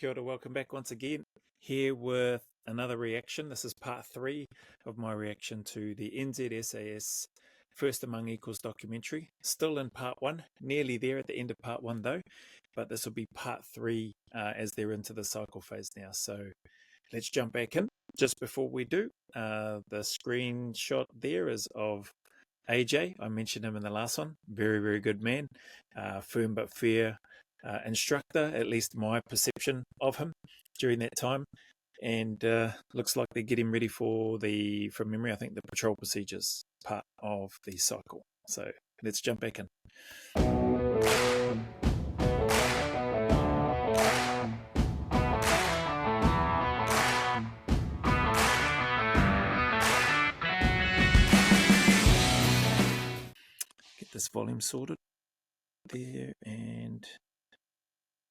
Kia ora, welcome back once again. Here with another reaction. This is part 3 of my reaction to the NZSAS First Among Equals documentary. Still in part 1, nearly there at the end of part 1 though, but this will be part 3 as they're into the cycle phase now. So let's jump back in. Just before we do, the screenshot there is of AJ. I mentioned him in the last one. Very, very good man. Firm but fair instructor, at least my perception of him during that time. And looks like they get him ready for from memory, I think the patrol procedures part of the cycle. So let's jump back in. Get this volume sorted there and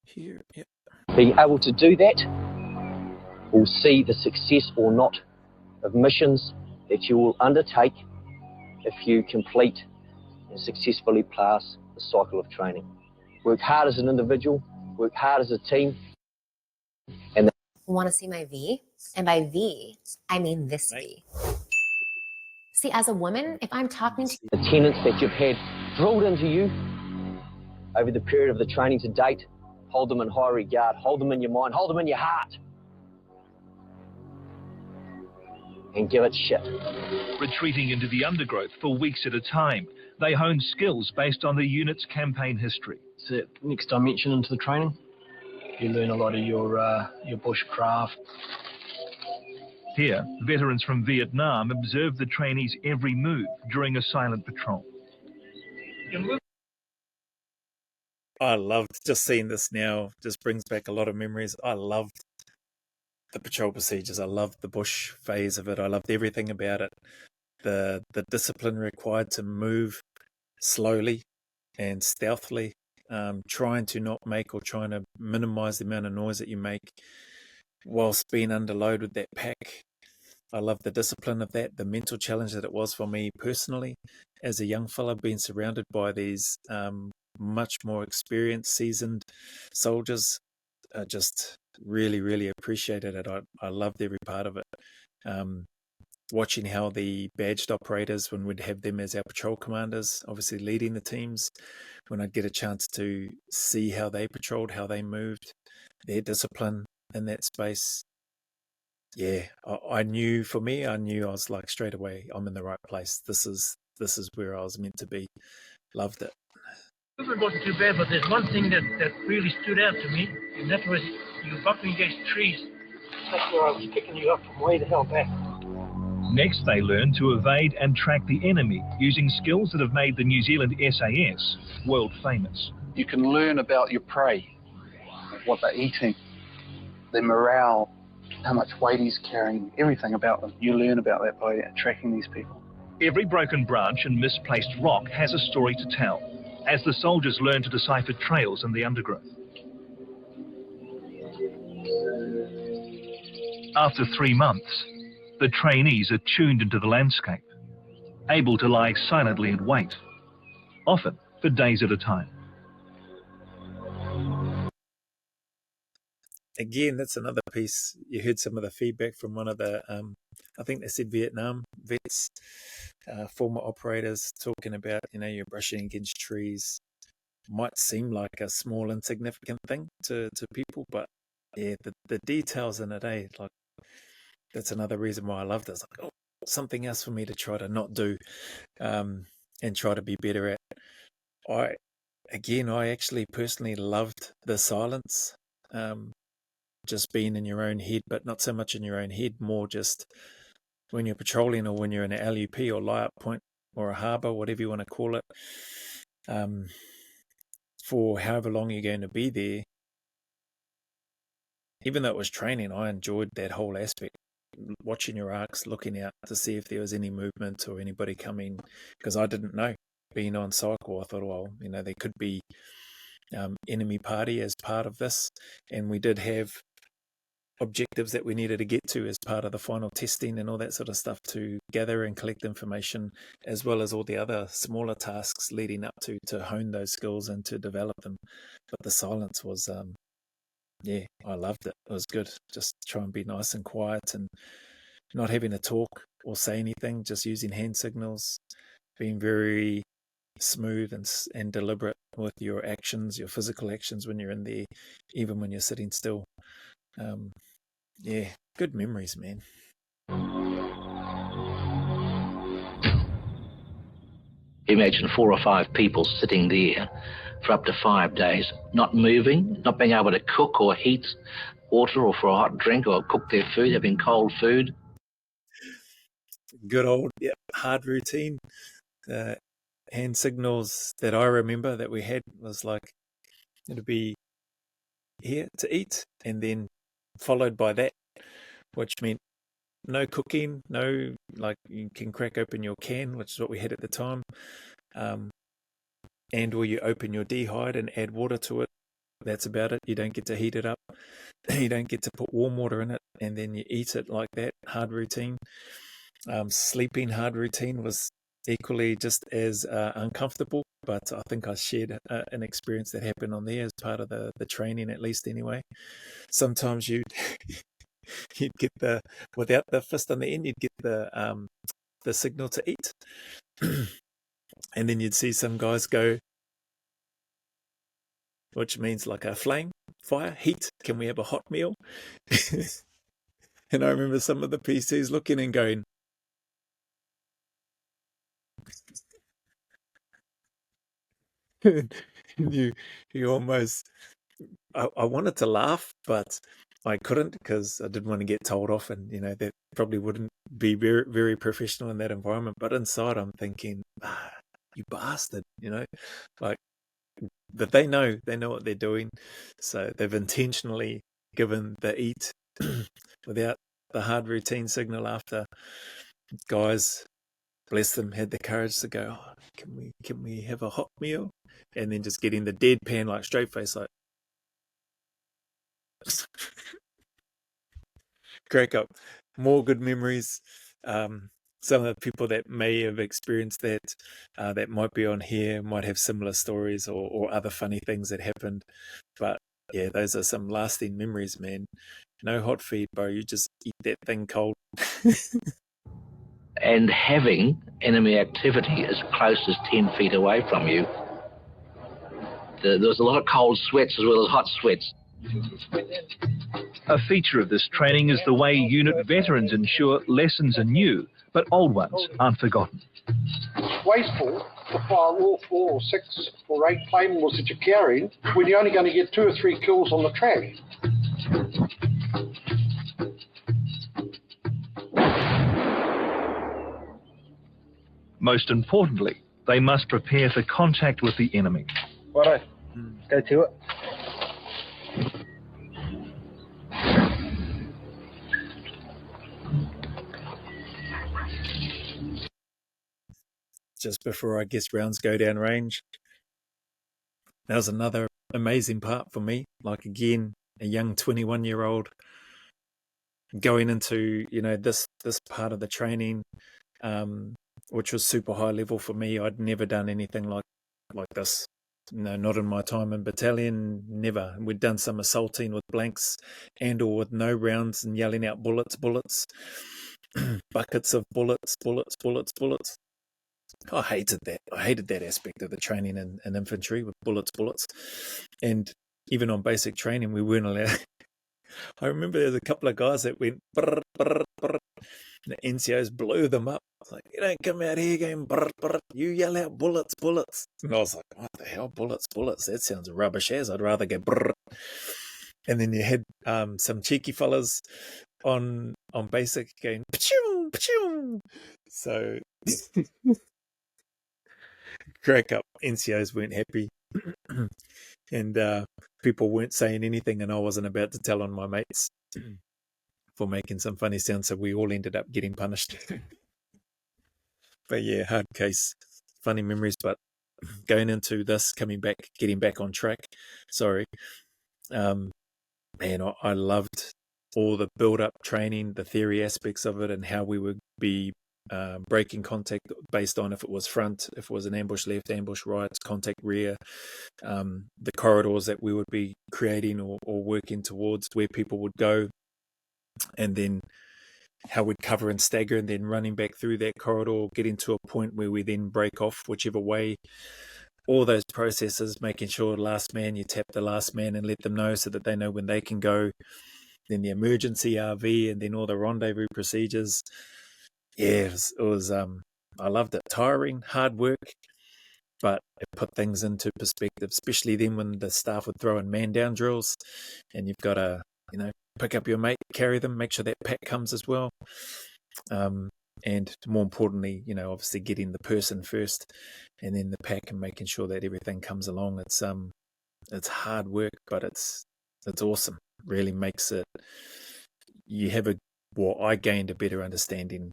here. Yep. Being able to do that will see the success or not of missions that you will undertake if you complete and successfully pass the cycle of training. Work hard as an individual, work hard as a team. And want to see my V? And by V, I mean this V. See, as a woman, if I'm talking to the tenets that you've had drilled into you over the period of the training to date, hold them in high regard, hold them in your mind, hold them in your heart, and give it shit. Retreating into the undergrowth for weeks at a time, they hone skills based on the unit's campaign history. It's the next dimension into the training. You learn a lot of your bushcraft. Here, veterans from Vietnam observe the trainees' every move during a silent patrol. I loved just seeing this now, just brings back a lot of memories. I loved the patrol procedures. I loved the bush phase of it. I loved everything about it. The discipline required to move slowly and stealthily, trying to not make or trying to minimize the amount of noise that you make whilst being under load with that pack. I love the discipline of that, the mental challenge that it was for me personally as a young fella, being surrounded by these much more experienced, seasoned soldiers. Just really, really appreciated it. I loved every part of it. Watching how the badged operators, when we'd have them as our patrol commanders, obviously leading the teams, when I'd get a chance to see how they patrolled, how they moved, their discipline in that space. Yeah, I knew, for me, I was like straight away, I'm in the right place. This is where I was meant to be. Loved it. It wasn't too bad, but there's one thing that really stood out to me, and that was you bumping against trees. That's where I was picking you up from way the hell back. Next, they learn to evade and track the enemy using skills that have made the New Zealand SAS world famous. You can learn about your prey, what they're eating, their morale, how much weight he's carrying, everything about them. You learn about that by tracking these people. Every broken branch and misplaced rock has a story to tell, as the soldiers learn to decipher trails in the undergrowth. After 3 months, the trainees are tuned into the landscape, able to lie silently and wait, often for days at a time. Again, that's another piece. You heard some of the feedback from one of the, I think they said Vietnam vets, former operators, talking about, you're brushing against trees. Might seem like a small, insignificant thing to people, but yeah, the details in it, like, that's another reason why I loved it. It's like, something else for me to try to not do, and try to be better at. I actually personally loved the silence, just being in your own head, but not so much in your own head, more just when you're patrolling or when you're in an LUP or lie-up point or a harbour, whatever you want to call it, for however long you're going to be there. Even though it was training, I enjoyed that whole aspect, watching your arcs, looking out to see if there was any movement or anybody coming, because I didn't know. Being on cycle, I thought, well, there could be enemy party as part of this, and we did have objectives that we needed to get to as part of the final testing and all that sort of stuff, to gather and collect information, as well as all the other smaller tasks leading up to hone those skills and to develop them. But the silence was yeah, I loved it. It was good. Just try and be nice and quiet and not having to talk or say anything, just using hand signals, being very smooth and deliberate with your actions, your physical actions when you're in there, even when you're sitting still. Yeah, good memories, man. Imagine 4 or 5 people sitting there for up to 5 days, not moving, not being able to cook or heat water or for a hot drink or cook their food, having cold food. Good old hard routine. Hand signals that I remember that we had was like, it'd be here to eat, and then followed by that, which meant no cooking, no, like, you can crack open your can, which is what we had at the time, and or you open your dehyde and add water to it. That's about it. You don't get to heat it up. You don't get to put warm water in it, and then you eat it like that. Hard routine. Sleeping hard routine was equally just as uncomfortable, but I think I shared an experience that happened on there as part of the training, at least anyway. Sometimes you'd get without the fist on the end, you'd get the signal to eat, and then you'd see some guys go, which means like a flame, fire, heat. Can we have a hot meal? And I remember some of the PCs looking and going, you almost, I wanted to laugh, but I couldn't because I didn't want to get told off, and that probably wouldn't be very, very professional in that environment. But inside, I'm thinking, you bastard, like, but they know what they're doing, so they've intentionally given the eat without the hard routine signal after. Guys, bless them, had the courage to go, oh, can we have a hot meal? And then just getting the deadpan, like, straight face, like, crack up. More good memories. Some of the people that may have experienced that might be on here might have similar stories or other funny things that happened. But yeah, those are some lasting memories, man. No hot feed, bro. You just eat that thing cold. And having enemy activity as close as 10 feet away from you, there was a lot of cold sweats as well as hot sweats. A feature of this training is the way unit veterans ensure lessons are new, but old ones aren't forgotten. Wasteful to fire all 4 or 6 or 8 flammables that you're carrying when you're only going to get 2 or 3 kills on the track. Most importantly, they must prepare for contact with the enemy. Righto, go to it. Just before, I guess, rounds go down range. That was another amazing part for me. Like, again, a young 21-year-old going into, this part of the training, which was super high level for me. I'd never done anything like this. No, not in my time in battalion, never. We'd done some assaulting with blanks and or with no rounds and yelling out bullets, buckets of bullets. I hated that. I hated that aspect of the training in infantry with bullets. And even on basic training, we weren't allowed. I remember there's a couple of guys that went brr, brr, brr, and the NCOs blew them up. I was like, you don't come out here going brr, brr, you yell out bullets. And I was like, what the hell, bullets? That sounds rubbish as. I'd rather go brr. And then you had some cheeky fellas on basic going pachoo, pachoo. So crack up. NCOs weren't happy. And people weren't saying anything, and I wasn't about to tell on my mates for making some funny sounds, so we all ended up getting punished. But yeah, hard case, funny memories. But going into this, getting back on track, sorry, man, I loved all the build-up training, the theory aspects of it, and how we would be breaking contact based on if it was front, if it was an ambush left, ambush right, contact rear, the corridors that we would be creating or working towards, where people would go, and then how we'd cover and stagger, and then running back through that corridor, getting to a point where we then break off whichever way. All those processes, making sure last man, you tap the last man and let them know so that they know when they can go. Then the emergency RV, and then all the rendezvous procedures. Yeah, it was I loved it. Tiring, hard work, but it put things into perspective, especially then when the staff would throw in man-down drills, and you've got to, pick up your mate, carry them, make sure that pack comes as well. And more importantly, obviously getting the person first, and then the pack, and making sure that everything comes along. It's hard work, but it's awesome. Really makes it. You have I gained a better understanding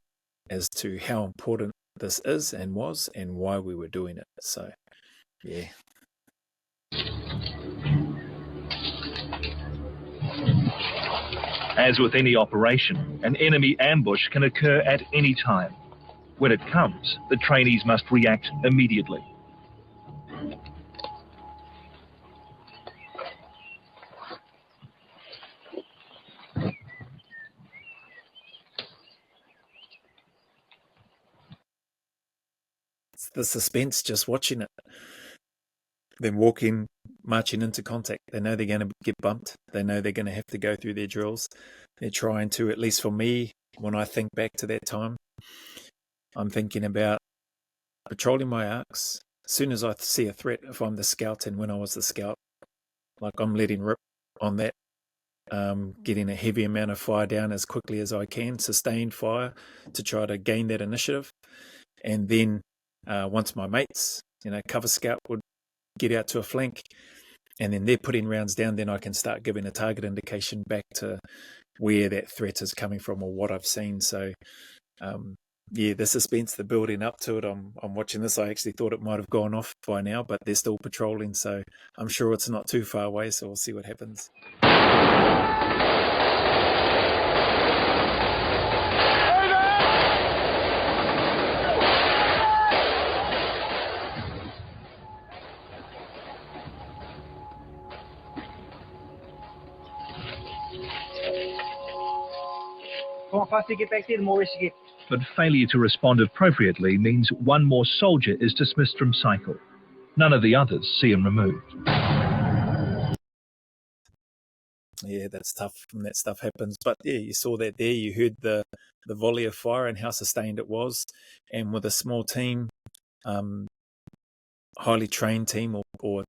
as to how important this is and was, and why we were doing it. So, yeah. As with any operation, an enemy ambush can occur at any time. When it comes, the trainees must react immediately. It's the suspense just watching it. Then marching into contact. They know they're going to get bumped. They know they're going to have to go through their drills. They're trying to, at least for me, when I think back to that time, I'm thinking about patrolling my arcs. As soon as I see a threat, if I'm the scout, and when I was the scout, like, I'm letting rip on that, getting a heavy amount of fire down as quickly as I can, sustained fire, to try to gain that initiative. And then once my mates, cover scout would get out to a flank, and then they're putting rounds down, then I can start giving a target indication back to where that threat is coming from or what I've seen. So, the suspense, the building up to it. I'm watching this. I actually thought it might have gone off by now, but they're still patrolling, so I'm sure it's not too far away, so we'll see what happens. Come on, faster, get back there, the more rest you get. But failure to respond appropriately means one more soldier is dismissed from cycle. None of the others see him removed. Yeah, that's tough when that stuff happens. But yeah, you saw that there. You heard the volley of fire and how sustained it was. And with a small team, highly trained team, or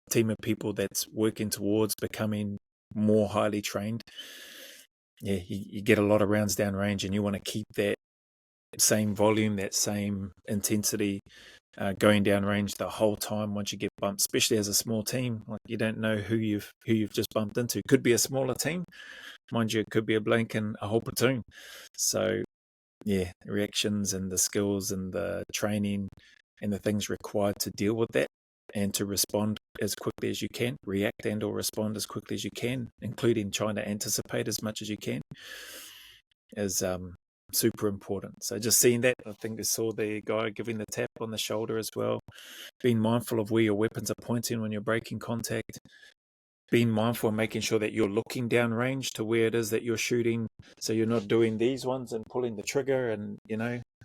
team of people that's working towards becoming more highly trained, yeah, you get a lot of rounds down range, and you want to keep that same volume, that same intensity going down range the whole time. Once you get bumped, especially as a small team, like, you don't know who you've just bumped into. Could be a smaller team, mind you, it could be a blank and a whole platoon. So yeah, the reactions and the skills and the training and the things required to deal with that, and to respond as quickly as you can, react and or respond as quickly as you can, including trying to anticipate as much as you can, is super important. So just seeing that, I think we saw the guy giving the tap on the shoulder as well. Being mindful of where your weapons are pointing when you're breaking contact. Being mindful and making sure that you're looking down range to where it is that you're shooting, so you're not doing these ones and pulling the trigger and,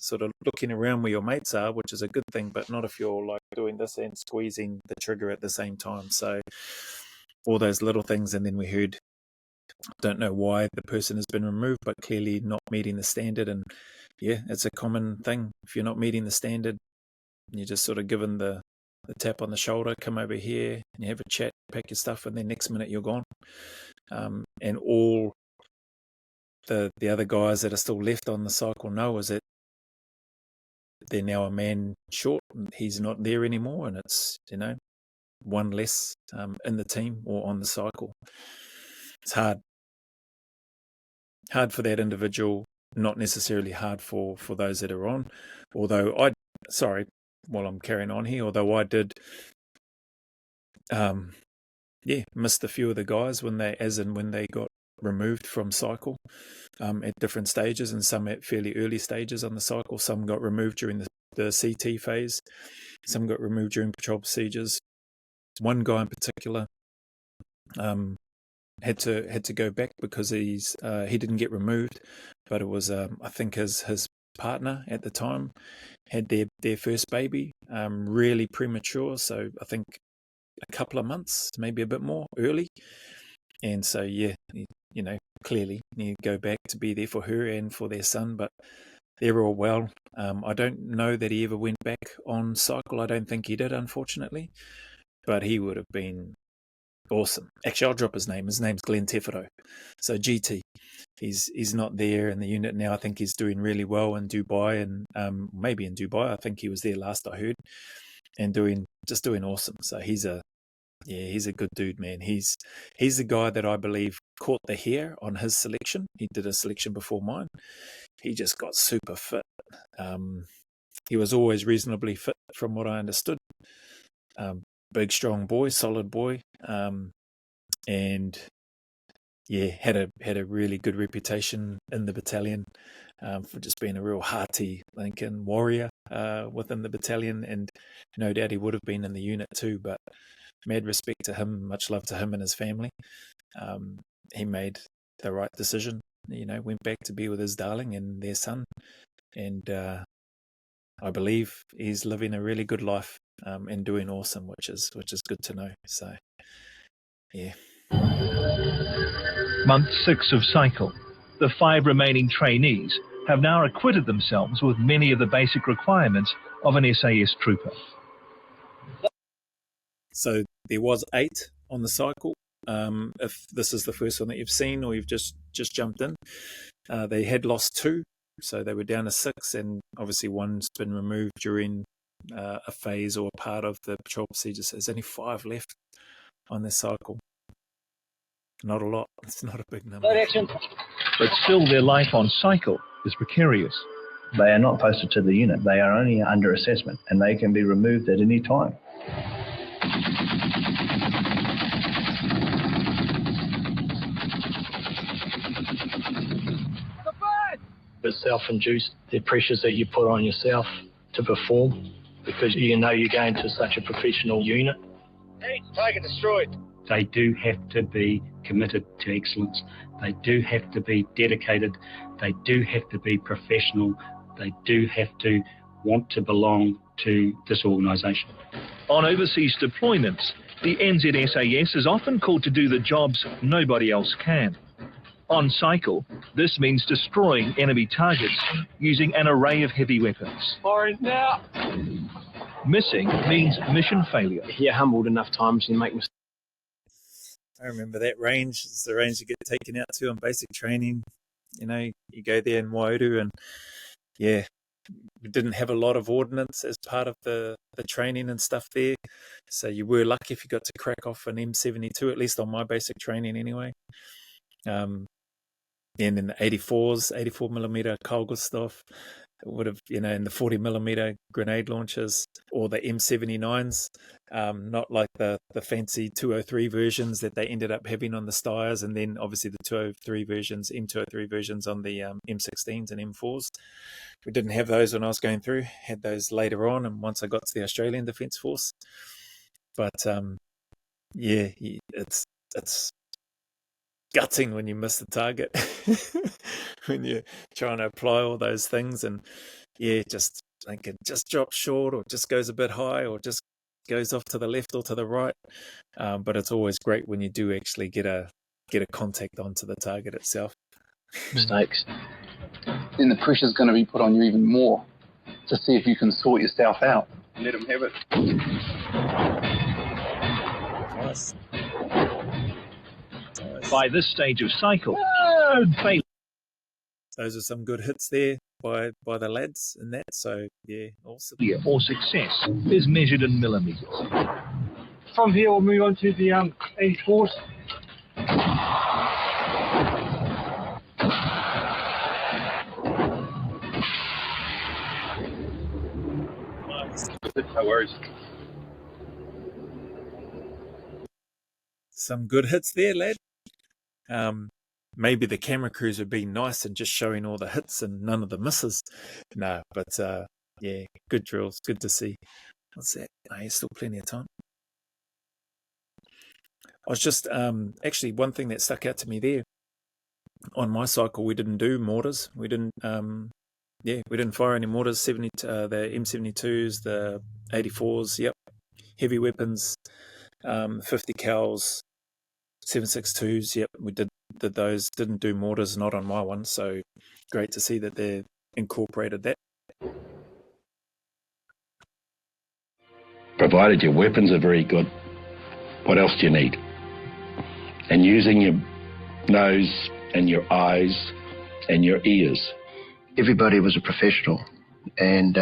sort of looking around where your mates are, which is a good thing, but not if you're like doing this and squeezing the trigger at the same time. So all those little things. And then we heard, don't know why the person has been removed, but clearly not meeting the standard. And yeah, it's a common thing. If you're not meeting the standard, you're just sort of given the tap on the shoulder, come over here, and you have a chat, pack your stuff, and then next minute you're gone. And all the other guys that are still left on the cycle know is that they're now a man short, and he's not there anymore, and it's, one less in the team or on the cycle. It's hard for that individual, not necessarily hard for those that are on. Although while I'm carrying on here, although I did missed a few of the guys when they got removed from cycle at different stages, and some at fairly early stages on the cycle. Some got removed during the CT phase. Some got removed during patrol procedures. One guy in particular had to go back because he didn't get removed, but it was I think his partner at the time had their first baby really premature, so I think a couple of months, maybe a bit more early, and so clearly need to go back to be there for her and for their son, but they're all well. I don't know that he ever went back on cycle. I don't think he did, unfortunately, but he would have been awesome. Actually, I'll drop his name. His name's Glenn Tefero. So GT. He's not there in the unit now. I think he's doing really well in Dubai, and maybe in Dubai. I think he was there last I heard, and doing awesome. So he's a good dude, man. He's the guy that I believe caught the hair on his selection. He did a selection before mine. He just got super fit. He was always reasonably fit from what I understood. Big, strong boy, solid boy, and had a really good reputation in the battalion for just being a real hearty Lincoln warrior within the battalion, and no doubt he would have been in the unit too. But mad respect to him, much love to him and his family. He made the right decision. Went back to be with his darling and their son, and I believe he's living a really good life and doing awesome, which is good to know. So, yeah. Month 6 of cycle. The 5 remaining trainees have now acquitted themselves with many of the basic requirements of an SAS trooper. So there was 8 on the cycle. If this is the first one that you've seen or you've just jumped in, they had lost 2. So they were down to 6, and obviously one's been removed during a phase or part of the patrol procedure. So there's only 5 left on this cycle. Not a lot. It's not a big number. But still their life on cycle is precarious. They are not posted to the unit. They are only under assessment, and they can be removed at any time. It's self-induced, the pressures that you put on yourself to perform, because you're going to such a professional unit. Hey, target destroyed. They do have to be committed to excellence. They do have to be dedicated. They do have to be professional. They do have to want to belong to this organisation. On overseas deployments, the NZSAS is often called to do the jobs nobody else can. On cycle, this means destroying enemy targets using an array of heavy weapons. Firing now. Missing means mission failure. You're humbled enough times you make mistakes. I remember that range. It's the range you get taken out to on basic training. You go there in Waiuru, and we didn't have a lot of ordnance as part of the training and stuff there. So you were lucky if you got to crack off an M72, at least on my basic training anyway. And in the 84s, 84mm Kolga stuff, it would have, in the 40mm grenade launchers, or the M79s, not like the fancy 203 versions that they ended up having on the Steyrs, and then obviously the 203 versions, M203 versions on the M16s and M4s. We didn't have those when I was going through, had those later on, and once I got to the Australian Defence Force. But it's gutting when you miss the target when you're trying to apply all those things, and just think it just drops short, or just goes a bit high, or just goes off to the left or to the right. But it's always great when you do actually get a contact onto the target itself. Mistakes. Then the pressure's going to be put on you even more to see if you can sort yourself out. Let them have it. Nice. By this stage of cycle, those are some good hits there by the lads in that. So awesome. failure or success is measured in millimeters. From here, we'll move on to the 84s. No worries. Some good hits there, lad. maybe the camera crews would be nice and just showing all the hits and none of the misses. No, but yeah, good drills, good to see. What's that? Oh, there's still plenty of time. I was just actually one thing that stuck out to me there. On my cycle, we didn't do mortars. We didn't we didn't fire any mortars. The M72s, the 84s, yep, heavy weapons, 50 cals, 7.62s, yep, we did those. Didn't do mortars, not on my one. So great to see that they incorporated that. Provided your weapons are very good, what else do you need? And using your nose and your eyes and your ears. Everybody was a professional, and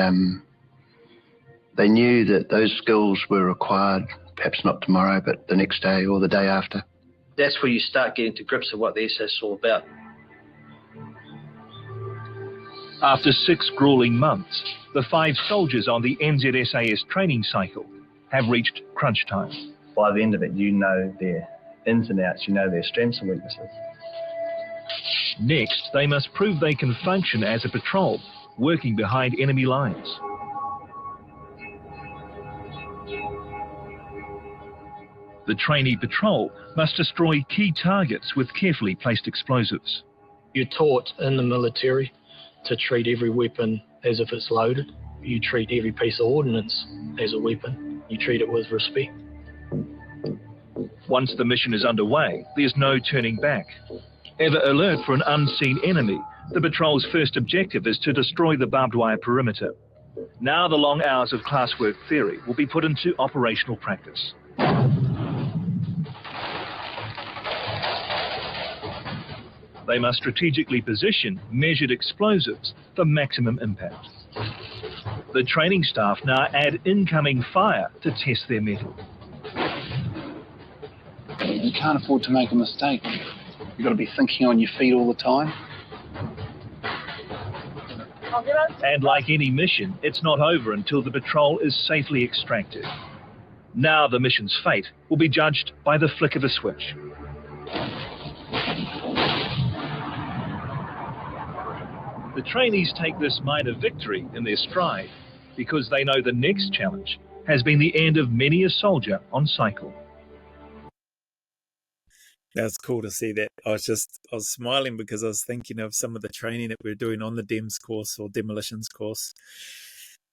they knew that those skills were required, perhaps not tomorrow, but the next day or the day after. That's where you start getting to grips with what the SAS is all about. After 6 grueling months, the 5 soldiers on the NZSAS training cycle have reached crunch time. By the end of it, you know their ins and outs, you know their strengths and weaknesses. Next, they must prove they can function as a patrol, working behind enemy lines. The trainee patrol must destroy key targets with carefully placed explosives. You're taught in the military to treat every weapon as if it's loaded. You treat every piece of ordnance as a weapon. You treat it with respect. Once the mission is underway, there's no turning back. Ever alert for an unseen enemy, the patrol's first objective is to destroy the barbed wire perimeter. Now the long hours of classwork theory will be put into operational practice. They must strategically position measured explosives for maximum impact. The training staff now add incoming fire to test their mettle. You can't afford to make a mistake. You've got to be thinking on your feet all the time. And like any mission, it's not over until the patrol is safely extracted. Now the mission's fate will be judged by the flick of a switch. The trainees take this minor victory in their stride because they know the next challenge has been the end of many a soldier on cycle. That's cool to see that. I was smiling because I was thinking of some of the training that we're doing on the DEMS course or demolitions course.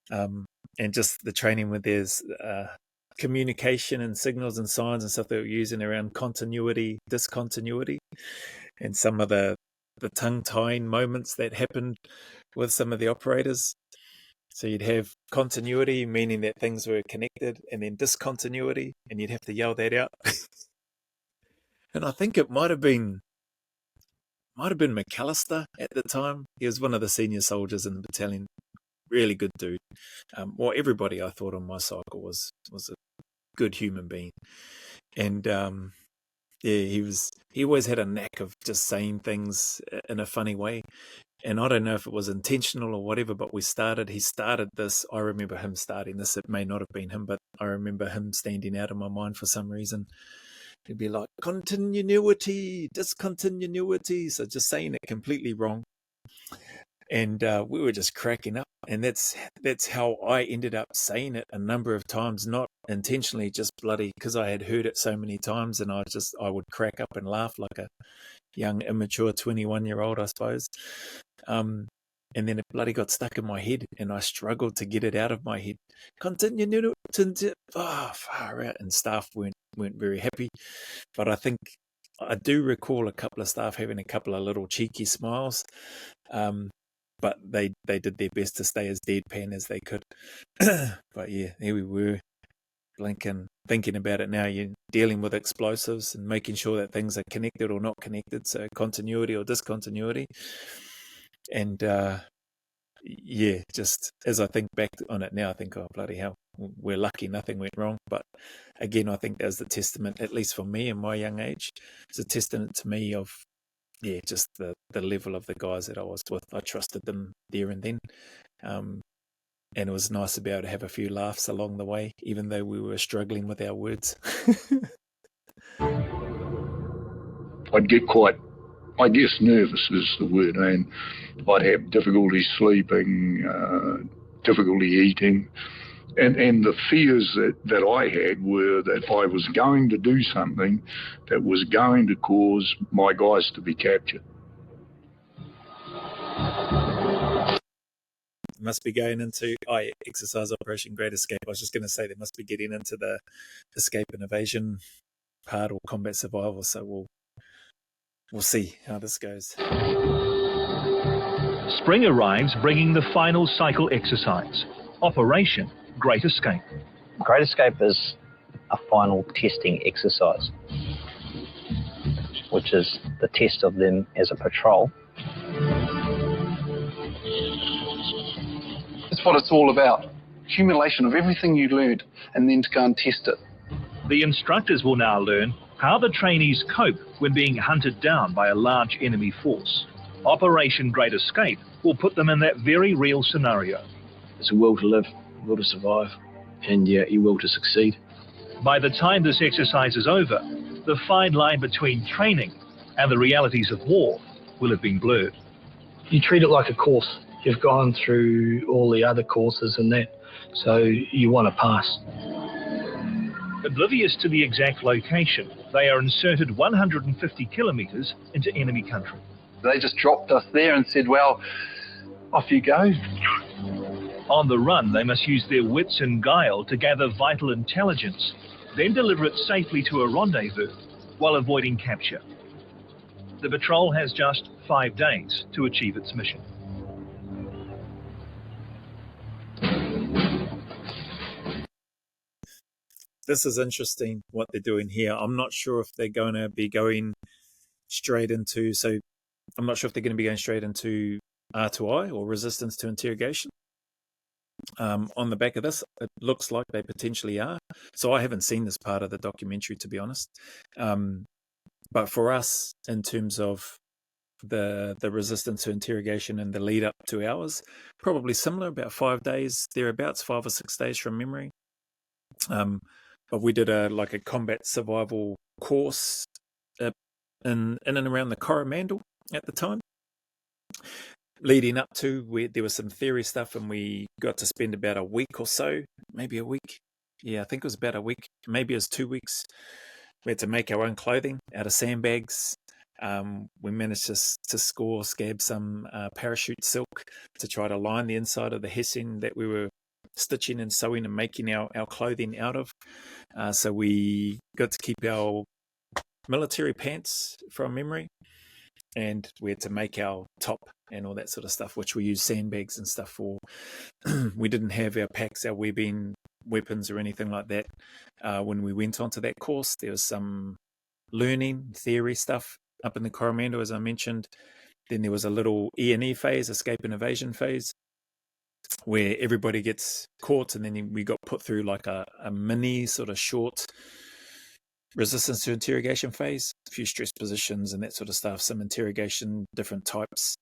And just the training where there's communication and signals and signs and stuff that we're using around continuity, discontinuity, and some of the tongue-tying moments that happened with some of the operators. So you'd have continuity, meaning that things were connected, and then discontinuity, and you'd have to yell that out. And I think it might have been McAllister at the time. He was one of the senior soldiers in the battalion. Really good dude. Well, everybody I thought on my cycle was a good human being. And he always had a knack of just saying things in a funny way. And I don't know if it was intentional or whatever, but he started this. I remember him starting this. It may not have been him, but I remember him standing out in my mind for some reason. He'd be like, continuity, discontinuity. So just saying it completely wrong. And we were just cracking up. And that's how I ended up saying it a number of times, not intentionally, just bloody, because I had heard it so many times. And I would crack up and laugh like a young, immature 21-year-old, I suppose. And then it bloody got stuck in my head, and I struggled to get it out of my head. Continue, far out, and staff weren't very happy. But I think I do recall a couple of staff having a couple of little cheeky smiles. But they did their best to stay as deadpan as they could. But yeah, there we were, blinking, thinking about it now. You're dealing with explosives and making sure that things are connected or not connected, so continuity or discontinuity. And yeah, just as I think back on it now, I think, oh, bloody hell, we're lucky nothing went wrong. But again, I think that was the testament, at least for me in my young age, it's a testament to me of, yeah, just the level of the guys that I was with. I trusted them there and then. And it was nice to be able to have a few laughs along the way, even though we were struggling with our words. I'd get quite I guess nervous is the word, and I'd have difficulty sleeping, difficulty eating, and the fears that I had were that I was going to do something that was going to cause my guys to be captured. Must be going into exercise Operation Great Escape. I was just going to say they must be getting into the escape and evasion part or combat survival. So we'll see how this goes. Spring arrives, bringing the final cycle exercise, Operation Great Escape. Great Escape is a final testing exercise, which is the test of them as a patrol. That's what it's all about. Accumulation of everything you learned and then to go and test it. The instructors will now learn how the trainees cope when being hunted down by a large enemy force. Operation Great Escape will put them in that very real scenario. It's a will to live, a will to survive, and your will to succeed. By the time this exercise is over, the fine line between training and the realities of war will have been blurred. You treat it like a course. You've gone through all the other courses and that, so you want to pass. Oblivious to the exact location, they are inserted 150 kilometres into enemy country. They just dropped us there and said, well, off you go. On the run, they must use their wits and guile to gather vital intelligence, then deliver it safely to a rendezvous while avoiding capture. The patrol has just 5 days to achieve its mission. This is interesting what they're doing here. I'm not sure if they're going to be going straight into, I'm not sure if they're going to be going straight into R2I or resistance to interrogation. On the back of this, it looks like they potentially are. So I haven't seen this part of the documentary, to be honest. But for us, in terms of the resistance to interrogation and the lead up to ours, probably similar, about 5 days, thereabouts, 5 or 6 days from memory. But we did a combat survival course in and around the Coromandel at the time. Leading up to, there was some theory stuff, and we got to spend about a week or so, maybe a week. Yeah, I think it was about a week, maybe it was 2 weeks. We had to make our own clothing out of sandbags. We managed to scab some parachute silk to try to line the inside of the hessian that we were stitching and sewing and making our clothing out of. So we got to keep our military pants from memory, and we had to make our top and all that sort of stuff, which we used sandbags and stuff for. We didn't have our packs, our webbing, weapons or anything like that. When we went onto that course, there was some learning, theory stuff up in the Coromandel, as I mentioned. Then there was a little E&E phase, escape and evasion phase, where everybody gets caught, and then we got put through like a mini sort of short resistance to interrogation phase, a few stress positions and that sort of stuff, some interrogation, different types.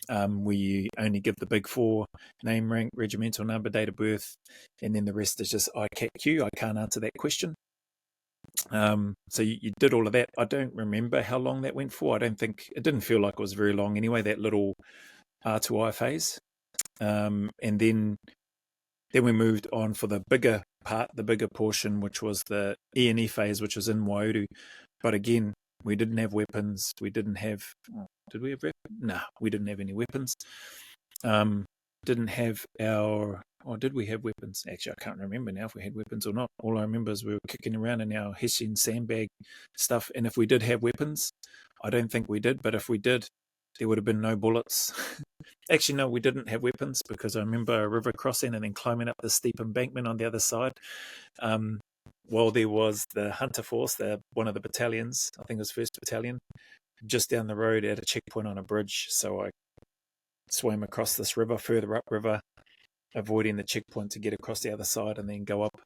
We only give the big 4, name, rank, regimental number, date of birth, and then the rest is just ICAQ. I can't answer that question. So you did all of that. I don't remember how long that went for. It didn't feel like it was very long anyway, that little R2I phase. And then we moved on for the bigger part, the bigger portion, which was the E&E phase, which was in Waiouru. But again, we didn't have weapons. We didn't have... Did we have weapons? No, we didn't have any weapons. Didn't have our... Or did we have weapons? Actually, I can't remember now if we had weapons or not. All I remember is we were kicking around in our hessian sandbag stuff. And if we did have weapons, I don't think we did. But if we did, there would have been no bullets. Actually, no, we didn't have weapons, because I remember a river crossing and then climbing up the steep embankment on the other side. While there was the Hunter Force, one of the battalions, I think it was 1st Battalion, just down the road at a checkpoint on a bridge. So I swam across this river, further upriver, avoiding the checkpoint to get across the other side and then go up.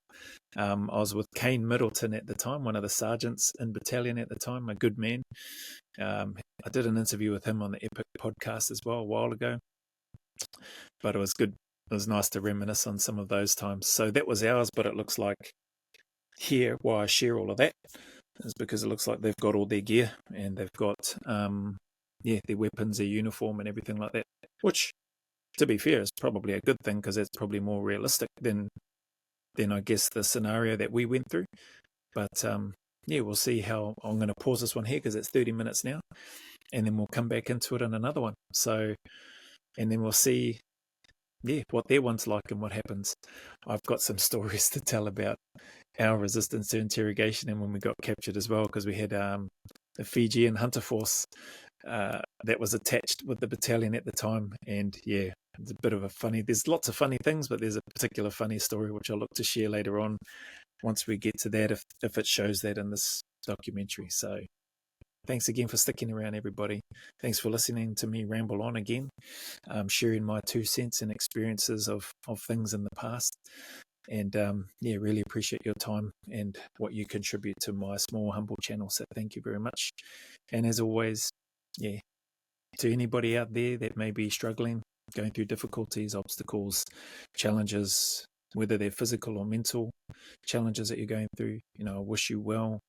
I was with Kane Middleton at the time, one of the sergeants in battalion at the time, a good man. I did an interview with him on the Epic podcast as well a while ago. But it was good. It was nice to reminisce on some of those times. So that was ours, but it looks like here, why I share all of that is because it looks like they've got all their gear, and they've got their weapons, their uniform, and everything like that. Which, to be fair, is probably a good thing because it's probably more realistic than I guess the scenario that we went through. But we'll see how. I'm going to pause this one here because it's 30 minutes now, and then we'll come back into it in another one. So, and then we'll see, what their one's like and what happens. I've got some stories to tell about our resistance to interrogation and when we got captured as well, because we had the Fijian hunter force that was attached with the battalion at the time, and it's a bit of a funny. There's lots of funny things, but there's a particular funny story which I'll look to share later on once we get to that, if it shows that in this documentary. So thanks again for sticking around, everybody. Thanks for listening to me ramble on again, sharing my 2 cents and experiences of things in the past. And really appreciate your time and what you contribute to my small, humble channel. So thank you very much. And as always, to anybody out there that may be struggling, going through difficulties, obstacles, challenges, whether they're physical or mental challenges that you're going through, I wish you well.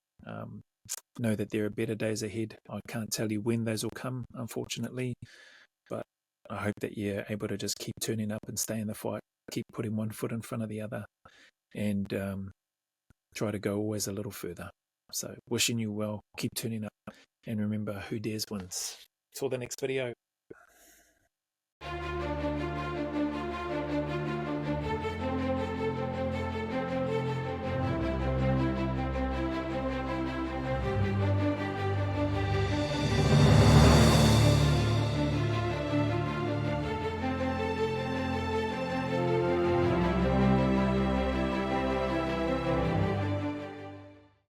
Know that there are better days ahead. I can't tell you when those will come, unfortunately, but I hope that you're able to just keep turning up and stay in the fight, keep putting one foot in front of the other, and try to go always a little further. So wishing you well, keep turning up, and remember, who dares wins. Till the next video.